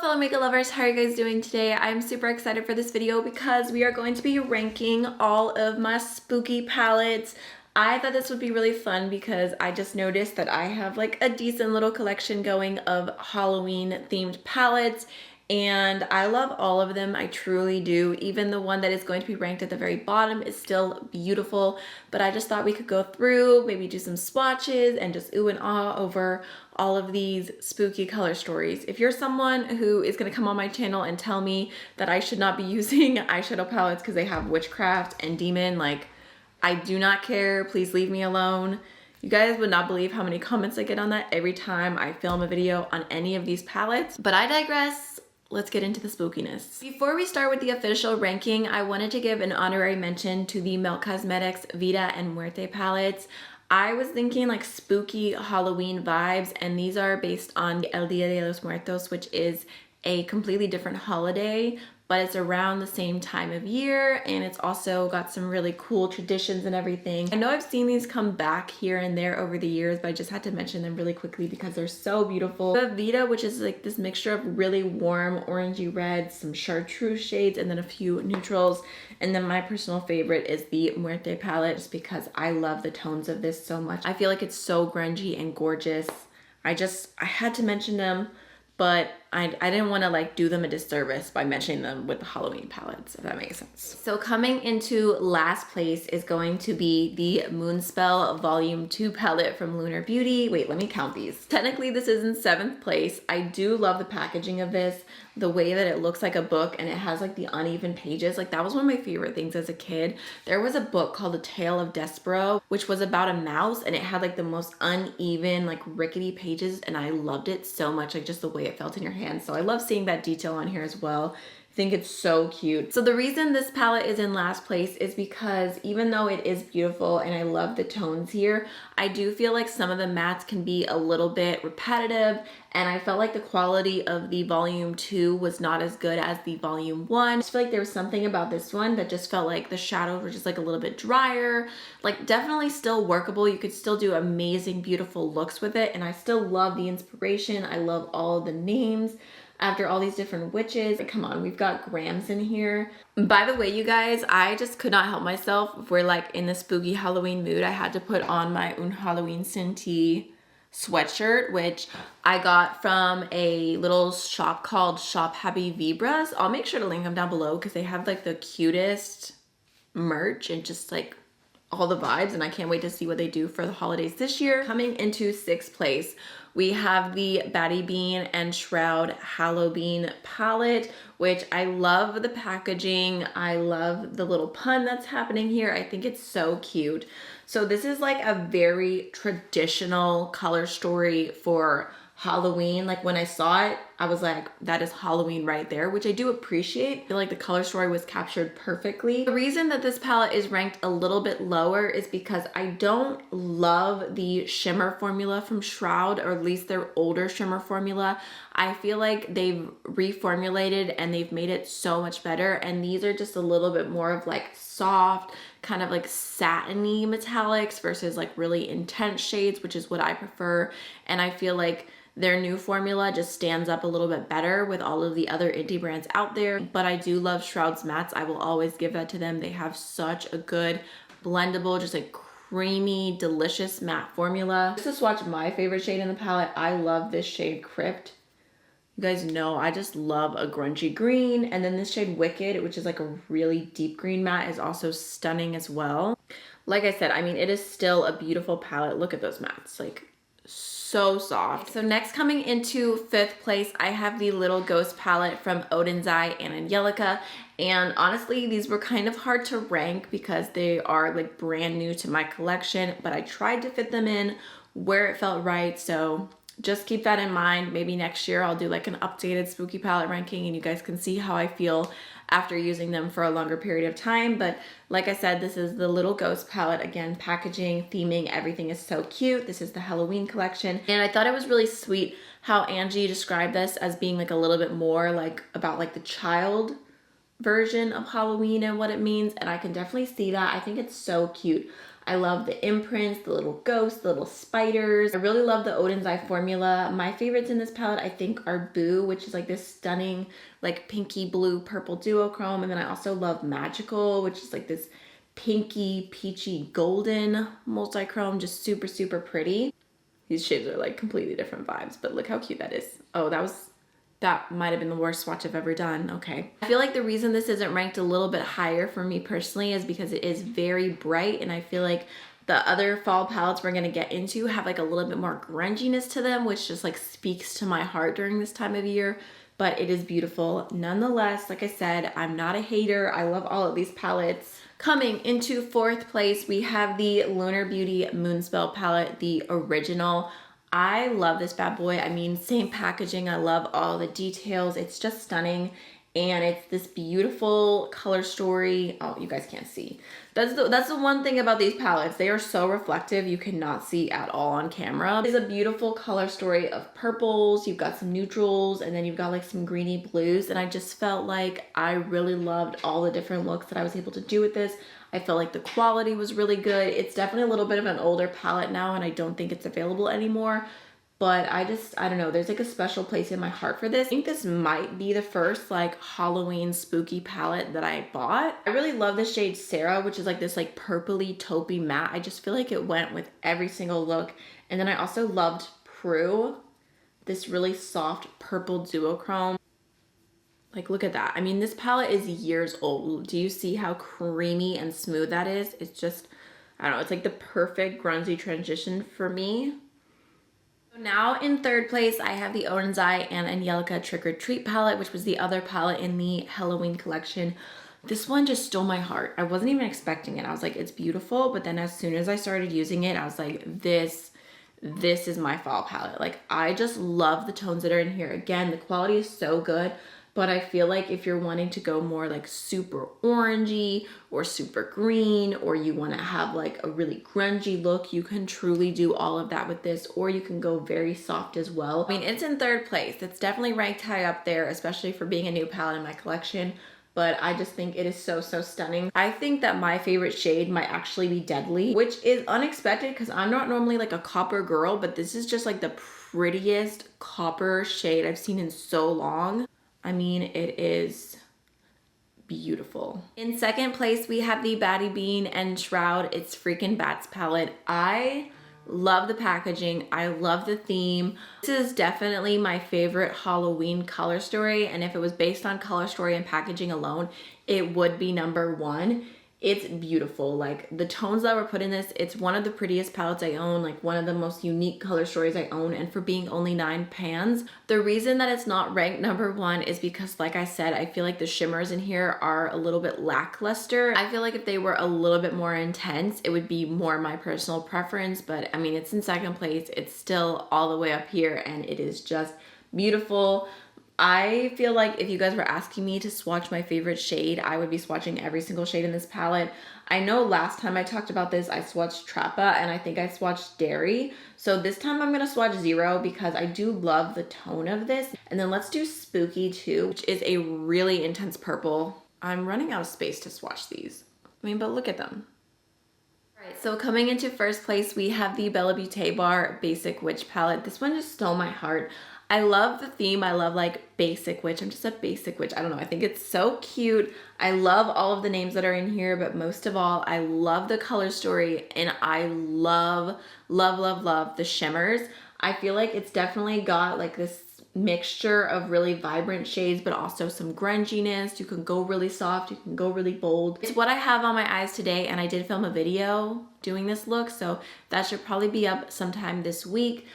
fellow makeup lovers, how are you guys doing today? I'm super excited for this video because we are going to be ranking all of my spooky palettes. I thought this would be really fun because I just noticed that I have like a decent little collection going of Halloween themed palettes, and I love all of them. I truly do. Even the one that is going to be ranked at the very bottom is still beautiful, but I just thought we could go through, maybe do some swatches and just ooh and ah over all of these spooky color stories. If you're someone who is gonna come on my channel and tell me that I should not be using eyeshadow palettes because they have witchcraft and demon, like, I do not care. Please leave me alone. You guys would not believe how many comments I get on that every time I film a video on any of these palettes, but I digress. Let's get into the spookiness. Before we start with the official ranking, I wanted to give an honorary mention to the Melt Cosmetics Vida and Muerte palettes. I was thinking like spooky Halloween vibes, and these are based on El Dia de los Muertos, which is a completely different holiday, but it's around the same time of year, and it's also got some really cool traditions and everything. I know I've seen these come back here and there over the years, but I just had to mention them really quickly because they're so beautiful. The Vida, which is like this mixture of really warm orangey reds, some chartreuse shades, and then a few neutrals. And then my personal favorite is the Muerte palette, just because I love the tones of this so much. I feel like it's so grungy and gorgeous. I had to mention them, but I didn't want to like do them a disservice by mentioning them with the Halloween palettes, if that makes sense. So coming into last place is going to be the Moonspell Volume 2 palette from Lunar Beauty. Wait, let me count these. Technically this is in 7th place. I do love the packaging of this, the way that it looks like a book and it has like the uneven pages. Like that was one of my favorite things as a kid. There was a book called The Tale of Despero, which was about a mouse, and it had like the most uneven, like rickety pages, and I loved it so much, like just the way it felt in your hand. So I love seeing that detail on here as well. I think it's so cute. So the reason this palette is in last place is because even though it is beautiful and I love the tones here, I do feel like some of the mattes can be a little bit repetitive, and I felt like the quality of the volume 2 was not as good as the volume 1. I just feel like there was something about this one that just felt like the shadows were just like a little bit drier, like definitely still workable. You could still do amazing, beautiful looks with it, and I still love the inspiration. I love all of the names after all these different witches. Come on, we've got grams in here. By the way, you guys, I just could not help myself. If we're like in the spooky Halloween mood, I had to put on my Un Halloween Sentí sweatshirt, which I got from a little shop called Shop Happy Vibras. I'll make sure to link them down below because they have like the cutest merch and just like all the vibes, and I can't wait to see what they do for the holidays this year. Coming into 6th place, we have the Baddie Bean and Shroud Halloween palette, which I love the packaging. I love the little pun that's happening here. I think it's so cute. So this is like a very traditional color story for Halloween. Like when I saw it, I was like, that is Halloween right there, which I do appreciate. I feel like the color story was captured perfectly. The reason that this palette is ranked a little bit lower is because I don't love the shimmer formula from Shroud, or at least their older shimmer formula. I feel like they've reformulated and they've made it so much better, and these are just a little bit more of like soft, kind of like satiny metallics versus like really intense shades, which is what I prefer. And I feel like their new formula just stands up a little bit better with all of the other indie brands out there. But I do love Shroud's mattes. I will always give that to them. They have such a good blendable, just like creamy, delicious matte formula. Just to swatch my favorite shade in the palette, I love this shade Crypt. You guys know I just love a grungy green. And then this shade Wicked, which is like a really deep green matte, is also stunning as well. Like I said, I mean, it is still a beautiful palette. Look at those mattes, like so soft. So next, coming into 5th place, I have the Little Ghost palette from Odin's Eye and Angelica. And honestly, these were kind of hard to rank because they are like brand new to my collection, but I tried to fit them in where it felt right. So just keep that in mind. Maybe next year I'll do like an updated spooky palette ranking and you guys can see how I feel after using them for a longer period of time. But like I said, this is the Little Ghost palette. Again, packaging, theming, everything is so cute. This is the Halloween collection. And I thought it was really sweet how Angie described this as being like a little bit more like about like the child version of Halloween and what it means. And I can definitely see that. I think it's so cute. I love the imprints, the little ghosts, the little spiders. I really love the Odin's Eye formula. My favorites in this palette, I think, are Boo, which is like this stunning, like pinky blue purple duochrome. And then I also love Magical, which is like this pinky, peachy, golden multi-chrome, just super, super pretty. These shades are like completely different vibes, but look how cute that is. Oh, that might have been the worst swatch I've ever done. Okay. I feel like the reason this isn't ranked a little bit higher for me personally is because it is very bright, and I feel like the other fall palettes we're gonna get into have like a little bit more grunginess to them, which just like speaks to my heart during this time of year, but it is beautiful. Nonetheless, like I said, I'm not a hater. I love all of these palettes. Coming into fourth place, we have the Lunar Beauty Moonspell palette, the original. I love this bad boy. I mean, same packaging. I love all the details. It's just stunning. And it's this beautiful color story. Oh, you guys can't see. That's the one thing about these palettes. They are so reflective. You cannot see at all on camera. It's a beautiful color story of purples. You've got some neutrals, and then you've got like some greeny blues. And I just felt like I really loved all the different looks that I was able to do with this. I felt like the quality was really good. It's definitely a little bit of an older palette now, and I don't think it's available anymore. But I don't know, there's like a special place in my heart for this. I think this might be the first like Halloween spooky palette that I bought. I really love the shade Sarah, which is like this like purpley taupey matte. I just feel like it went with every single look. And then I also loved Prue, this really soft purple duochrome. Like, look at that. I mean, this palette is years old. Do you see how creamy and smooth that is? It's just, I don't know, it's like the perfect grungy transition for me. Now in third place, I have the Odin's Eye and Angelica Trick or Treat palette, which was the other palette in the Halloween collection. This one just stole my heart. I wasn't even expecting it. I was like, it's beautiful. But then as soon as I started using it, I was like, this is my fall palette. Like, I just love the tones that are in here. Again, the quality is so good. But I feel like if you're wanting to go more like super orangey or super green, or you want to have like a really grungy look, you can truly do all of that with this, or you can go very soft as well. I mean, it's in third place. It's definitely ranked high up there, especially for being a new palette in my collection. But I just think it is so, so stunning. I think that my favorite shade might actually be Deadly, which is unexpected because I'm not normally like a copper girl, but this is just like the prettiest copper shade I've seen in so long. I mean, it is beautiful. In second place, we have the Baddie Bean and Shroud It's Freaking Bats palette. I love the packaging. I love the theme. This is definitely my favorite Halloween color story. And if it was based on color story and packaging alone, it would be number one. It's beautiful. Like, the tones that were put in this, it's one of the prettiest palettes I own, like one of the most unique color stories I own, and for being only 9 pans. The reason that it's not ranked number one is because, like I said, I feel like the shimmers in here are a little bit lackluster. I feel like if they were a little bit more intense, it would be more my personal preference, but I mean, it's in second place. It's still all the way up here, and it is just beautiful. I feel like if you guys were asking me to swatch my favorite shade, I would be swatching every single shade in this palette. I know last time I talked about this, I swatched Trappa, and I think I swatched Dairy. So this time I'm gonna swatch Zero because I do love the tone of this. And then let's do Spooky too, which is a really intense purple. I'm running out of space to swatch these. I mean, but look at them. All right, so coming into first place, we have the Bella Beauté Bar Basic Witch palette. This one just stole my heart. I love the theme. I love like basic witch. I'm just a basic witch. I don't know. I think it's so cute. I love all of the names that are in here, but most of all, I love the color story, and I love, love, love, love the shimmers. I feel like it's definitely got like this mixture of really vibrant shades, but also some grunginess. You can go really soft. You can go really bold. It's what I have on my eyes today, and I did film a video doing this look, so that should probably be up sometime this week.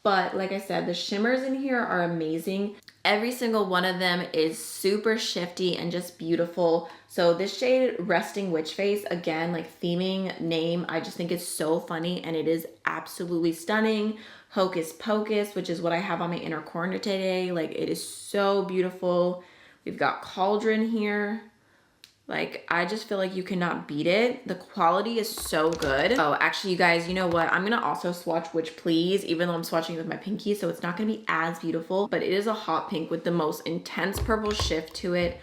But like I said, the shimmers in here are amazing. Every single one of them is super shifty and just beautiful. So this shade, Resting Witch Face, again, like theming, name, I just think it's so funny, and it is absolutely stunning. Hocus Pocus, which is what I have on my inner corner today. Like, it is so beautiful. We've got Cauldron here. Like, I just feel like you cannot beat it. The quality is so good. Oh, actually, you guys, you know what? I'm gonna also swatch Witch Please, even though I'm swatching with my pinky, so it's not gonna be as beautiful, but it is a hot pink with the most intense purple shift to it.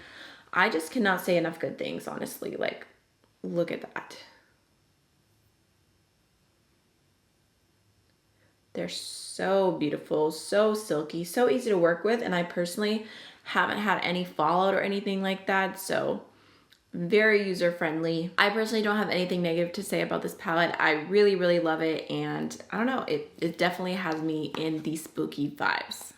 I just cannot say enough good things, honestly. Like, look at that. They're so beautiful, so silky, so easy to work with, and I personally haven't had any fallout or anything like that, so very user friendly. I personally don't have anything negative to say about this palette. I really, really love it, and I don't know, it definitely has me in the spooky vibes.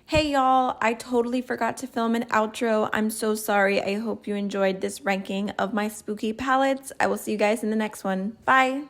Hey y'all, I totally forgot to film an outro. I'm so sorry. I hope you enjoyed this ranking of my spooky palettes. I will see you guys in the next one. Bye.